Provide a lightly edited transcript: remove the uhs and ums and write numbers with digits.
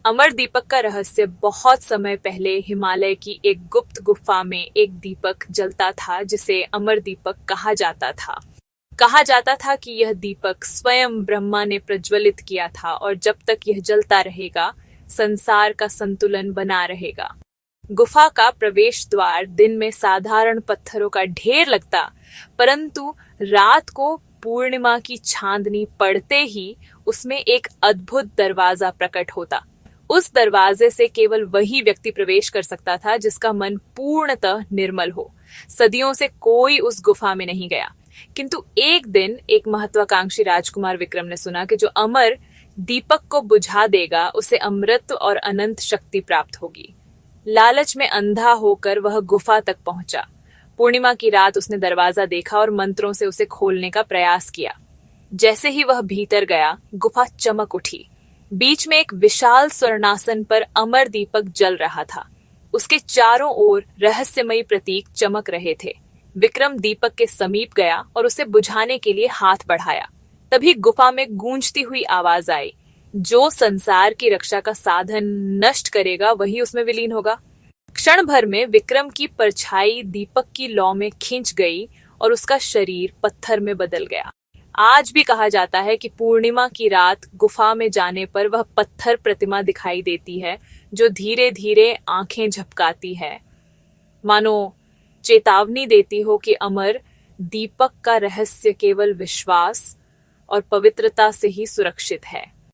अमर दीपक का रहस्य। बहुत समय पहले हिमालय की एक गुप्त गुफा में एक दीपक जलता था जिसे अमर दीपक कहा जाता था। कहा जाता था कि यह दीपक स्वयं ब्रह्मा ने प्रज्वलित किया था और जब तक यह जलता रहेगा संसार का संतुलन बना रहेगा। गुफा का प्रवेश द्वार दिन में साधारण पत्थरों का ढेर लगता, परंतु रात को पूर्णिमा की चांदनी पड़ते ही उसमें एक अद्भुत दरवाजा प्रकट होता। उस दरवाजे से केवल वही व्यक्ति प्रवेश कर सकता था जिसका मन पूर्णतः निर्मल हो। सदियों से कोई उस गुफा में नहीं गया, किंतु एक दिन एक महत्वाकांक्षी राजकुमार विक्रम ने सुना कि जो अमर दीपक को बुझा देगा उसे अमृत और अनंत शक्ति प्राप्त होगी। लालच में अंधा होकर वह गुफा तक पहुंचा। पूर्णिमा की रात उसने दरवाजा देखा और मंत्रों से उसे खोलने का प्रयास किया। जैसे ही वह भीतर गया, गुफा चमक उठी। बीच में एक विशाल स्वर्णासन पर अमर दीपक जल रहा था। उसके चारों ओर रहस्यमयी प्रतीक चमक रहे थे। विक्रम दीपक के समीप गया और उसे बुझाने के लिए हाथ बढ़ाया। तभी गुफा में गूंजती हुई आवाज आई, जो संसार की रक्षा का साधन नष्ट करेगा वही उसमें विलीन होगा। क्षण भर में विक्रम की परछाई दीपक की लौ में खिंच गई और उसका शरीर पत्थर में बदल गया। आज भी कहा जाता है कि पूर्णिमा की रात गुफा में जाने पर वह पत्थर प्रतिमा दिखाई देती है जो धीरे धीरे आंखें झपकाती है, मानो चेतावनी देती हो कि अमर दीपक का रहस्य केवल विश्वास और पवित्रता से ही सुरक्षित है।